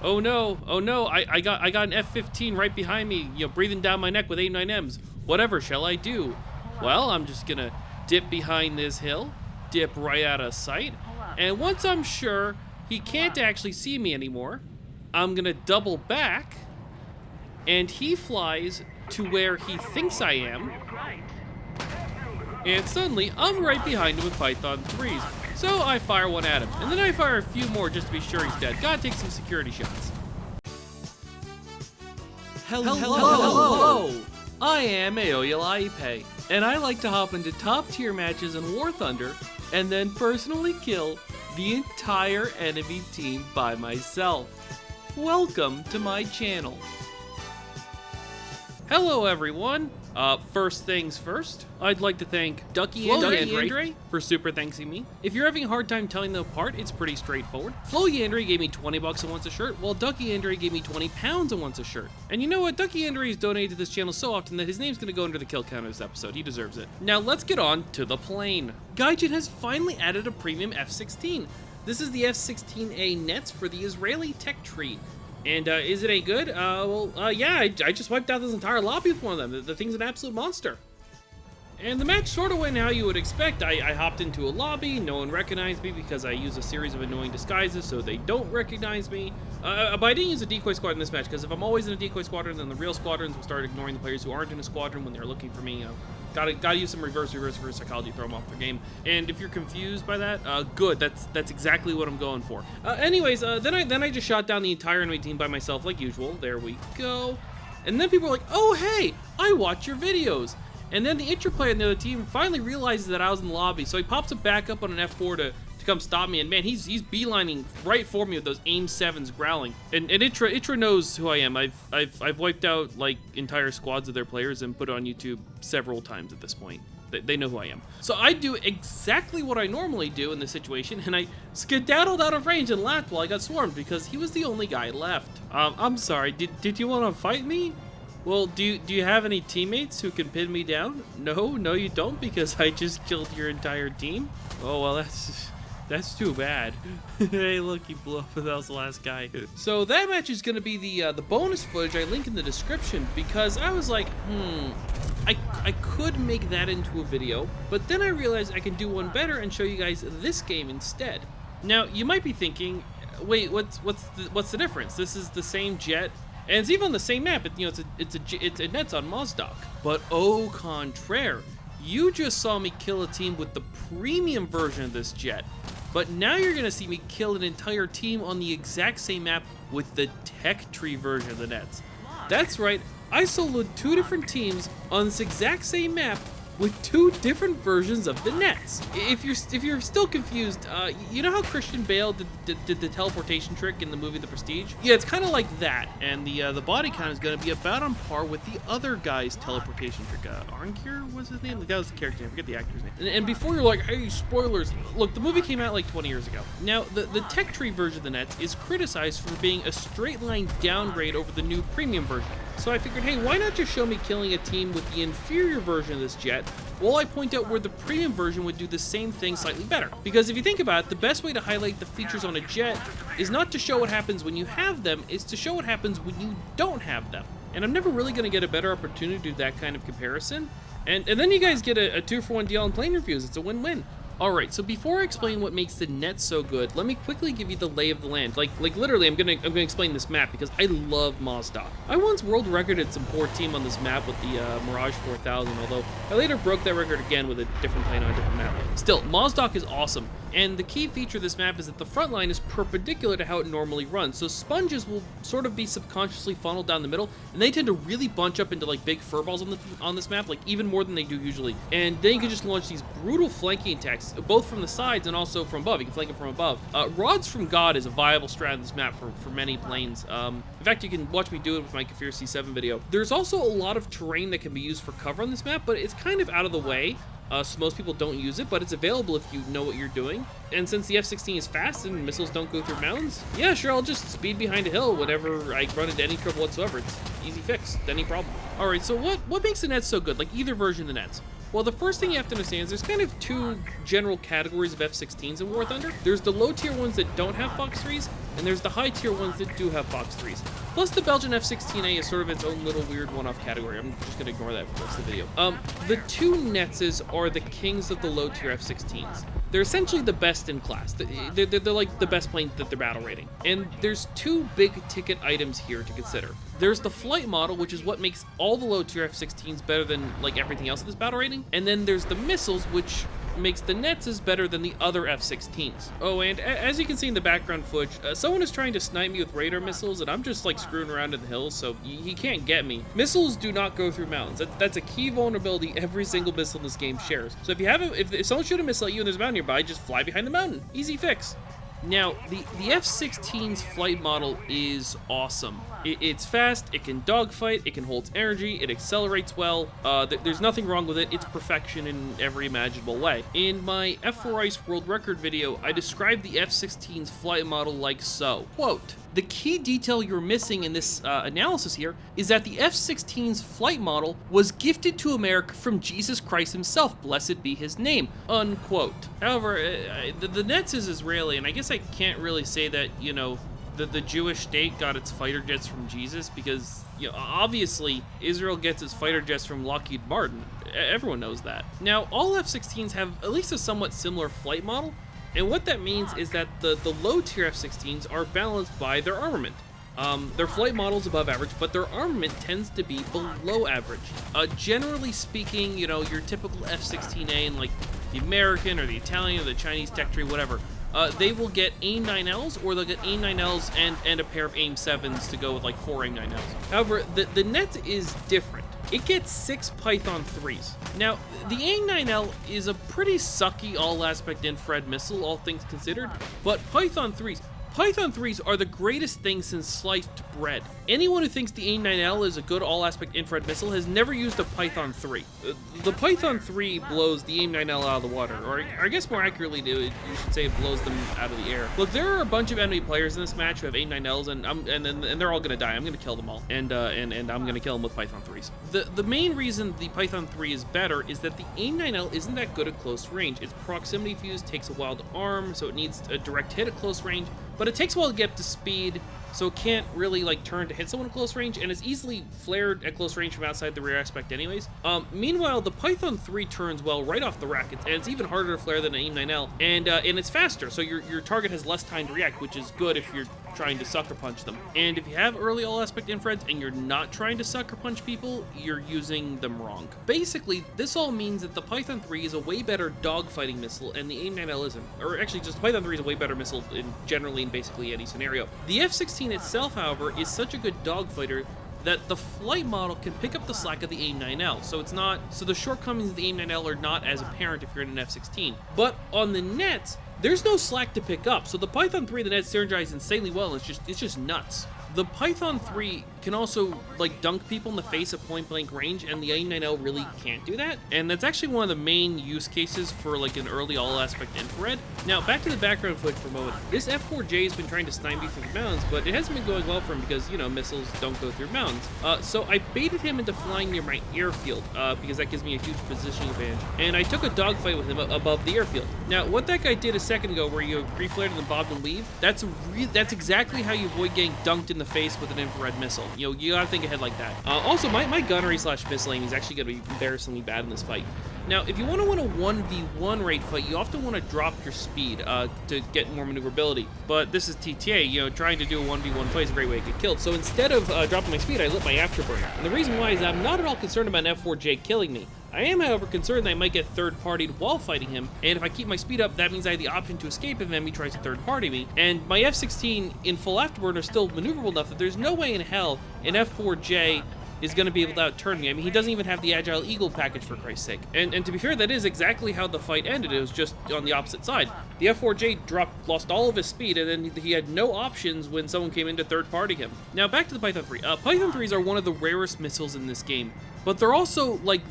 Oh no, I got an F-15 right behind me, you know, breathing down my neck with 89Ms. Whatever shall I do? Well, I'm just gonna dip behind this hill, dip right out of sight, and once I'm sure he can't actually see me anymore, I'm gonna double back, and he flies to where he thinks I am, and suddenly I'm right behind him with Python 3s. So I fire one at him, and then I fire a few more just to be sure he's dead. Gotta take some security shots. Hello. I am Aoyalaipe, and I like to hop into top tier matches in War Thunder and then personally kill the entire enemy team by myself. Welcome to my channel. Hello everyone. First things first, I'd like to thank Ducky and Andre for super thanksing me. If you're having a hard time telling them apart, it's pretty straightforward. Flo Yandere gave me 20 bucks and wants a shirt, while Ducky Andre gave me 20 pounds and wants a shirt. And you know what? Ducky Andre has donated to this channel so often that his name's gonna go under the kill count of this episode. He deserves it. Now let's get on to the plane. Gaijin has finally added a premium F-16. This is the F-16A Netz for the Israeli tech tree. And is it a good? Yeah, I just wiped out this entire lobby with one of them. The thing's an absolute monster. And the match sort of went how you would expect. I hopped into a lobby, no one recognized me because I use a series of annoying disguises so they don't recognize me. But I didn't use a decoy squad in this match because if I'm always in a decoy squadron, then the real squadrons will start ignoring the players who aren't in a squadron when they're looking for me. Gotta use some reverse psychology, throw them off their game. And if you're confused by that, good. That's exactly what I'm going for. Anyways, then I just shot down the entire enemy team by myself like usual. There we go. And then people were like, "Oh hey, I watch your videos." And then the intro player on the other team finally realizes that I was in the lobby, so he pops it back up on an F4 to come stop me. And man, he's beelining right for me with those aim 7s growling. And Itra knows who I am. I've wiped out like entire squads of their players and put it on YouTube several times at this point. They know who I am. So I do exactly what I normally do in this situation, and I skedaddled out of range and laughed while I got swarmed because he was the only guy left. I'm sorry, did you want to fight me? Well, do you have any teammates who can pin me down? No, you don't, because I just killed your entire team. Oh well, that's too bad. Hey, look, he blew up. That was the last guy. So that match is gonna be the bonus footage I link in the description because I was like, I could make that into a video, but then I realized I can do one better and show you guys this game instead. Now you might be thinking, wait, what's the difference? This is the same jet. And it's even on the same map. It's a Netz on Mazdok. But au contraire, you just saw me kill a team with the premium version of this jet. But now you're gonna see me kill an entire team on the exact same map with the tech tree version of the Netz. That's right, I soloed 2 different teams on this exact same map with 2 different versions of the Netz. If you're still confused, you know how Christian Bale did the teleportation trick in the movie The Prestige? Yeah, it's kind of like that, and the body count is going to be about on par with the other guy's teleportation trick. Arnkir was his name? That was the character name. I forget the actor's name. And before you're like, hey, spoilers, look, the movie came out like 20 years ago. Now, the tech tree version of the Netz is criticized for being a straight line downgrade over the new premium version. So I figured, hey, why not just show me killing a team with the inferior version of this jet while I point out where the premium version would do the same thing slightly better. Because if you think about it, the best way to highlight the features on a jet is not to show what happens when you have them, it's to show what happens when you don't have them. And I'm never really going to get a better opportunity to do that kind of comparison. And then you guys get a 2-for-1 deal on plane reviews. It's a win-win. Alright, so before I explain what makes the Netz so good, let me quickly give you the lay of the land. Like literally, I'm gonna explain this map because I love Mazdok. I once world recorded some poor team on this map with the Mirage 4000, although I later broke that record again with a different plane on a different map. Still, Mazdok is awesome, and the key feature of this map is that the front line is perpendicular to how it normally runs, so sponges will sort of be subconsciously funneled down the middle, and they tend to really bunch up into like big furballs on this map, like even more than they do usually. And then you can just launch these brutal flanking attacks, both from the sides and also from above. You can flank them from above. Rods from God is a viable strat on this map for many planes. In fact, you can watch me do it with my Kafir C7 video. There's also a lot of terrain that can be used for cover on this map, but it's kind of out of the way. So most people don't use it, but it's available if you know what you're doing. And since the F-16 is fast and missiles don't go through mountains, yeah, sure, I'll just speed behind a hill whenever I run into any trouble whatsoever. It's easy fix, any problem. All right, so what makes the Netz so good, like either version of the Netz? Well, the first thing you have to understand is there's kind of 2 general categories of F-16s in War Thunder. There's the low tier ones that don't have Fox 3s, and there's the high tier ones that do have Fox 3s. Plus the Belgian F-16A is sort of its own little weird one-off category. I'm just gonna ignore that for the rest of the video. The two Netzes are the kings of the low tier F-16s. They're essentially the best in class. They're like the best plane that they're battle rating. And there's two big ticket items here to consider. There's the flight model, which is what makes all the low tier F-16s better than like everything else in this battle rating. And then there's the missiles, which makes the Netzes better than the other F-16s. Oh, and as you can see in the background footage, someone is trying to snipe me with radar missiles, and I'm just like screwing around in the hills, so he can't get me. Missiles do not go through mountains. That's a key vulnerability every single missile in this game shares. So if someone shoot a missile at you and there's a mountain nearby, just fly behind the mountain. Easy fix. Now, the F-16's flight model is awesome. It's fast, it can dogfight, it can hold its energy, it accelerates well. There's nothing wrong with it. It's perfection in every imaginable way. In my F4 Ice World Record video, I described the F-16's flight model like so. Quote, "The key detail you're missing in this analysis here is that the F-16's flight model was gifted to America from Jesus Christ himself, blessed be his name," unquote. However, the Netz is Israeli, and I guess I can't really say that, you know, the Jewish state got its fighter jets from Jesus, because, you know, obviously Israel gets its fighter jets from Lockheed Martin. Everyone knows that. Now, all F-16s have at least a somewhat similar flight model, and what that means is that the low tier F-16s are balanced by their armament. Their flight model's above average, but their armament tends to be below average. Generally speaking, you know, your typical F-16A and like the American or the Italian or the Chinese tech tree, whatever, they will get AIM-9Ls, or they'll get AIM-9Ls and a pair of AIM-7s to go with like 4 AIM-9Ls. However, the Netz is different. It gets 6 Python 3s. Now, the AIM-9L is a pretty sucky all-aspect infrared missile, all things considered, but Python 3s are the greatest thing since sliced bread. Anyone who thinks the AIM-9L is a good all-aspect infrared missile has never used a Python 3. The Python 3 blows the AIM-9L out of the water, or I guess more accurately, you should say it blows them out of the air. Look, there are a bunch of enemy players in this match who have AIM-9Ls, and they're all gonna die. I'm gonna kill them all, and I'm gonna kill them with Python 3s. The main reason the Python 3 is better is that the AIM-9L isn't that good at close range. Its proximity fuse takes a while to arm, so it needs a direct hit at close range, but it takes a while to get up to speed, so it can't really like turn to hit someone at close range, and is easily flared at close range from outside the rear aspect anyways. Meanwhile, the Python 3 turns well right off the rack, and it's even harder to flare than an AIM-9L, and it's faster, so your target has less time to react, which is good if you're trying to sucker punch them. And if you have early all aspect infrareds and you're not trying to sucker punch people, you're using them wrong. Basically, this all means that the Python 3 is a way better dogfighting missile, and the AIM-9L isn't. Or actually, just the Python 3 is a way better missile generally in basically any scenario. The F-16 itself, however, is such a good dogfighter that the flight model can pick up the slack of the AIM-9L, so the shortcomings of the AIM-9L are not as apparent if you're in an F-16. But on the Netz, there's no slack to pick up, so the Python 3 the Netz synergize insanely well, and it's just nuts. The Python 3 can also like dunk people in the face at point blank range, and the AIM-9L really can't do that, and that's actually one of the main use cases for like an early all aspect infrared. Now back to the background footage for a moment. This F4J has been trying to snipe me through the mountains, but it hasn't been going well for him because, you know, missiles don't go through mountains. So I baited him into flying near my airfield, because that gives me a huge positioning advantage, and I took a dogfight with him above the airfield. Now what that guy did a second ago, where you pre-flared and then bobbed and weave, that's exactly how you avoid getting dunked in the face with an infrared missile. You know, you gotta think ahead like that. Also, my gunnery / missile aim is actually gonna be embarrassingly bad in this fight. Now, if you want to win a 1v1 raid fight, you often want to drop your speed to get more maneuverability. But this is TTA, you know, trying to do a 1v1 fight is a great way to get killed. So instead of dropping my speed, I lit my afterburner. And the reason why is that I'm not at all concerned about an F4J killing me. I am, however, concerned that I might get third-partied while fighting him, and if I keep my speed up, that means I have the option to escape if an enemy tries to third-party me. And my F-16 in full afterburner is still maneuverable enough that there's no way in hell an F4J is going to be able to outturn me. I mean, he doesn't even have the Agile Eagle package, for Christ's sake. And to be fair, that is exactly how the fight ended. It was just on the opposite side. The F4J lost all of his speed, and then he had no options when someone came in to third-party him. Now, back to the Python 3. Python 3s are one of the rarest missiles in this game, but they're also, like,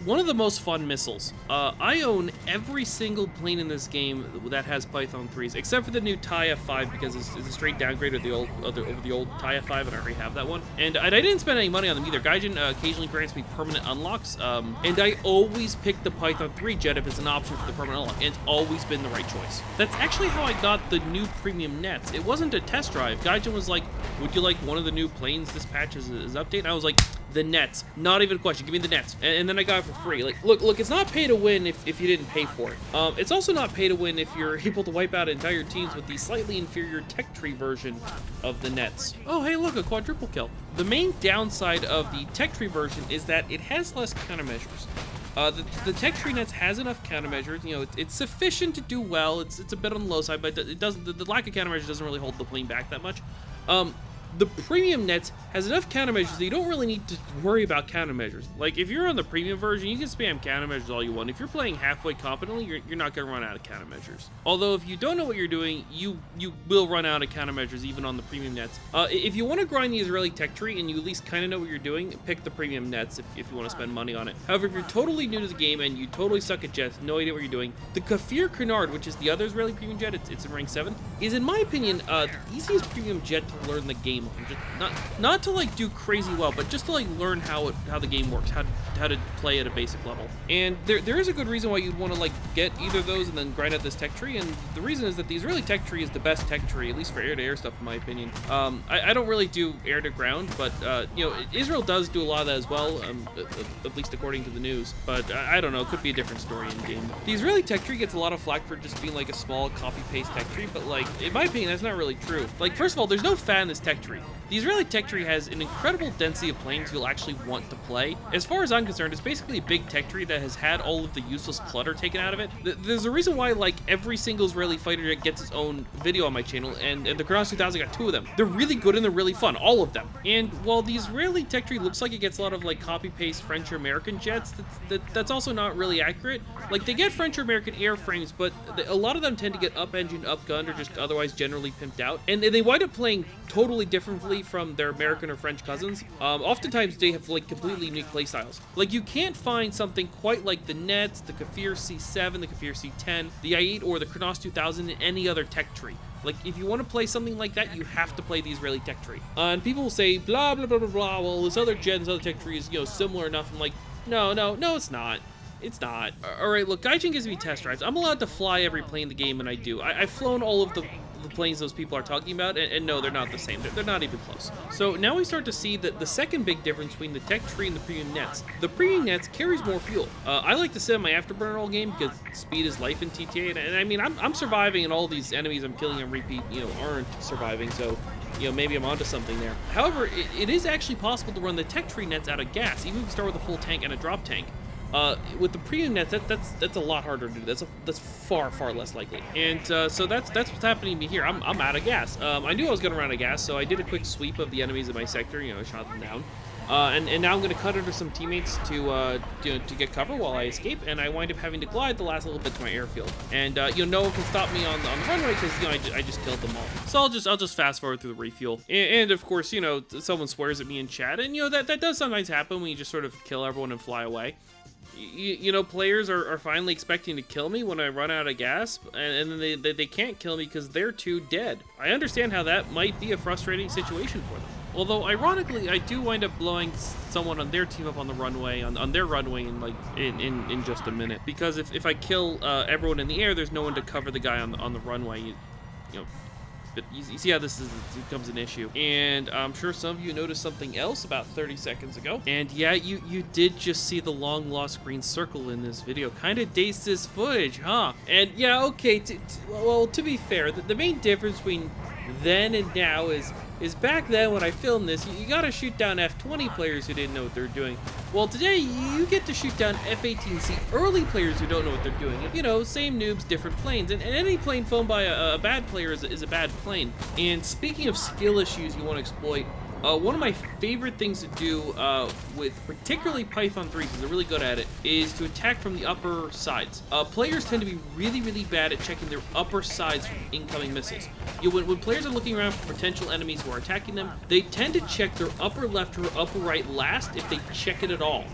one of the most fun missiles. I own every single plane in this game that has Python 3s, except for the new TIE F5 because it's a straight downgrade of the old over the old TIE F5, and I already have that one. And I didn't spend any money on them either. Gaijin occasionally grants me permanent unlocks, and I always pick the Python 3 jet if it's an option for the permanent unlock, and it's always been the right choice. That's actually how I got the new premium nets. It wasn't a test drive. Gaijin was like, would you like one of the new planes this patch is update? And I was like, the nets. Not even a question. Give me the nets. And then I got it for free. Like, look, it's not pay to win if you didn't pay for it. It's also not pay to win if you're able to wipe out entire teams with the slightly inferior tech tree version of the nets. Oh, hey, look, a quadruple kill. The main downside of the tech tree version is that it has less countermeasures. The tech tree nets has enough countermeasures. You know, it's sufficient to do well. It's a bit on the low side, but it doesn't. The lack of countermeasures doesn't really hold the plane back that much. The premium nets has enough countermeasures that you don't really need to worry about countermeasures. Like, if you're on the premium version, you can spam countermeasures all you want. If you're playing halfway competently, you're not going to run out of countermeasures. Although, if you don't know what you're doing, you will run out of countermeasures even on the premium nets. If you want to grind the Israeli tech tree and you at least kind of know what you're doing, pick the premium nets if you want to spend money on it. However, if you're totally new to the game and you totally suck at jets, no idea what you're doing, the Kafir Canard, which is the other Israeli premium jet, it's in rank 7, is, in my opinion, the easiest premium jet to learn the game on. Just not to like do crazy well, but just to like learn how the game works, how to play at a basic level. And there is a good reason why you'd want to like get either of those and then grind out this tech tree. And the reason is that the Israeli tech tree is the best tech tree, at least for air-to-air stuff, in my opinion. I don't really do air-to-ground, but you know, Israel does do a lot of that as well, at least according to the news. But I don't know, it could be a different story in game. The Israeli tech tree gets a lot of flack for just being like a small copy-paste tech tree, but like, in my opinion, that's not really true. Like, first of all, there's no fat in this tech tree. The Israeli tech tree has an incredible density of planes you'll actually want to play. As far as I'm concerned, it's basically a big tech tree that has had all of the useless clutter taken out of it. There's a reason why like every single Israeli fighter jet gets its own video on my channel, and the Kronos 2000 got 2 of them. They're really good and they're really fun, all of them. And while the Israeli tech tree looks like it gets a lot of like copy-paste French or American jets, that's also not really accurate. Like, they get French or American airframes, but a lot of them tend to get up-engined, up-gunned, or just otherwise generally pimped out. And they wind up playing totally differently from their American or French cousins. Oftentimes they have like completely unique playstyles. Like, you can't find something quite like the Nets, the Kafir C7, the Kafir C10, the I-8, or the Kronos 2000 in any other tech tree. Like, if you want to play something like that, you have to play the Israeli tech tree. And people will say, blah, blah, blah, blah, blah, well, this other jet, this other tech tree is, you know, similar enough. I'm like, no, it's not. It's not. Alright, look, Gaijin gives me test drives. I'm allowed to fly every plane in the game, and I do. I've flown all of the planes those people are talking about, and no, they're not the same. They're not even close. So now we start to see the second big difference between the tech tree and the premium nets. The premium nets carries more fuel. I like to sit on my afterburner all game because speed is life in TTA, and I mean, I'm surviving, and all these enemies I'm killing on repeat, you know, aren't surviving, so you know, maybe I'm onto something there. However, it is actually possible to run the tech tree nets out of gas, even if you start with a full tank and a drop tank. With the premium nets, that's a lot harder to do. That's far less likely. And so that's what's happening to me here. I'm out of gas. I knew I was gonna run out of gas, so I did a quick sweep of the enemies in my sector. You know, I shot them down. And now I'm gonna cut under some teammates to get cover while I escape, and I wind up having to glide the last little bit to my airfield. And you know, no one can stop me on the runway because you know I just killed them all. So I'll just fast forward through the refuel. And of course, you know, someone swears at me in chat, and you know that does sometimes happen when you just sort of kill everyone and fly away. You know, players are finally expecting to kill me when I run out of gas, and then they can't kill me because they're too dead. I understand how that might be a frustrating situation for them. Although, ironically, I do wind up blowing someone on their team up on the runway, on their runway in just a minute. Because if I kill everyone in the air, there's no one to cover the guy on the runway. You know. But you see how this becomes an issue. And I'm sure some of you noticed something else about 30 seconds ago. And yeah, you did just see the long lost green circle in this video. Kind of dates this footage, huh? And yeah, okay, well, to be fair, the main difference between then and now is back then when I filmed this, you gotta shoot down F-20 players who didn't know what they're doing. Well, today you get to shoot down F-18C early players who don't know what they're doing. You know, same noobs, different planes. And any plane flown by a bad player is a bad plane. And speaking of skill issues you want to exploit, One of my favorite things to do with particularly Python 3s, because they're really good at it, is to attack from the upper sides. Players tend to be really, really bad at checking their upper sides from incoming missiles. When players are looking around for potential enemies who are attacking them, they tend to check their upper left or upper right last if they check it at all.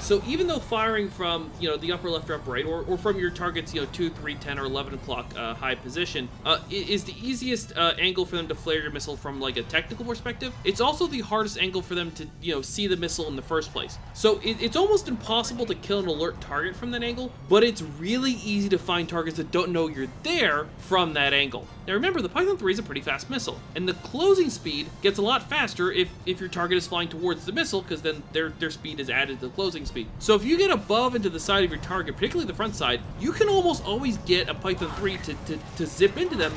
So even though firing from, the upper left or upper right, or from your target's, 2, 3, 10, or 11 o'clock high position, is the easiest angle for them to flare your missile from, like, a technical perspective. It's also the hardest angle for them to, see the missile in the first place. So it's almost impossible to kill an alert target from that angle, but it's really easy to find targets that don't know you're there from that angle. Now remember, the Python 3 is a pretty fast missile, and the closing speed gets a lot faster if your target is flying towards the missile, because then their speed is added to the closing speed. So if you get above into the side of your target, particularly the front side, you can almost always get a Python 3 to zip into them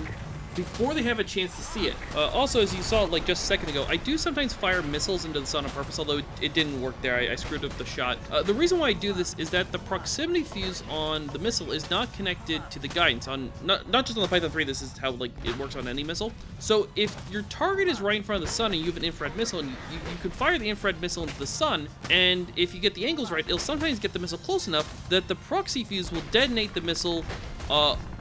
before they have a chance to see it. Also, as you saw like just a second ago, I do sometimes fire missiles into the sun on purpose, although it didn't work there. I screwed up the shot. The reason why I do this is that the proximity fuse on the missile is not connected to the guidance. Not just on the Python 3, this is how it works on any missile. So if your target is right in front of the sun and you have an infrared missile, and you can fire the infrared missile into the sun, and if you get the angles right, it'll sometimes get the missile close enough that the proxy fuse will detonate the missile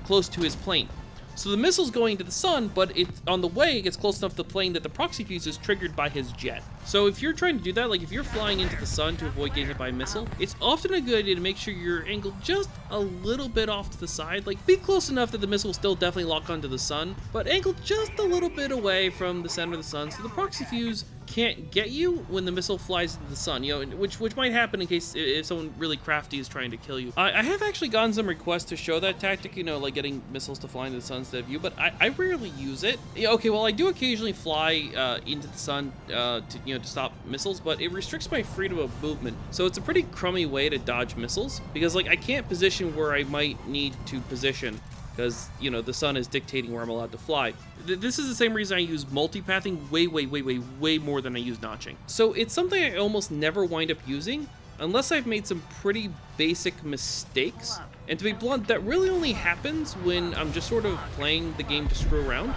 close to his plane. So the missile's going to the sun, but on the way, it gets close enough to the plane that the proxy fuse is triggered by his jet. So if you're trying to do that, like if you're flying into the sun to avoid getting hit by a missile, it's often a good idea to make sure you're angled just a little bit off to the side. Like, be close enough that the missile will still definitely lock onto the sun, but angled just a little bit away from the center of the sun, so the proxy fuse can't get you when the missile flies into the sun, which might happen in case if someone really crafty is trying to kill you. I have actually gotten some requests to show that tactic, like getting missiles to fly into the sun instead of you, but I rarely use it. Okay, well, I do occasionally fly into the sun to stop missiles, but it restricts my freedom of movement, so it's a pretty crummy way to dodge missiles, because like I can't position where I might need to position, because, the sun is dictating where I'm allowed to fly. This is the same reason I use multipathing way more than I use notching. So it's something I almost never wind up using, unless I've made some pretty basic mistakes. And to be blunt, that really only happens when I'm just sort of playing the game to screw around.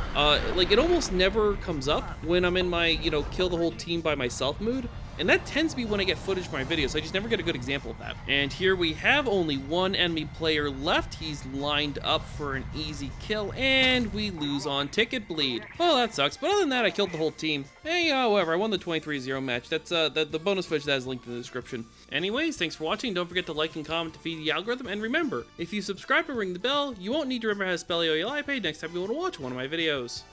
Like, it almost never comes up when I'm in my, kill the whole team by myself mood. And that tends to be when I get footage for my videos, so I just never get a good example of that. And here we have only one enemy player left. He's lined up for an easy kill, and we lose on ticket bleed. Well, that sucks, but other than that, I killed the whole team. Hey, whatever, I won the 23-0 match. That's the bonus footage that is linked in the description. Anyways, thanks for watching. Don't forget to like and comment to feed the algorithm, and remember, if you subscribe and ring the bell, you won't need to remember how to spell EOLI next time you want to watch one of my videos.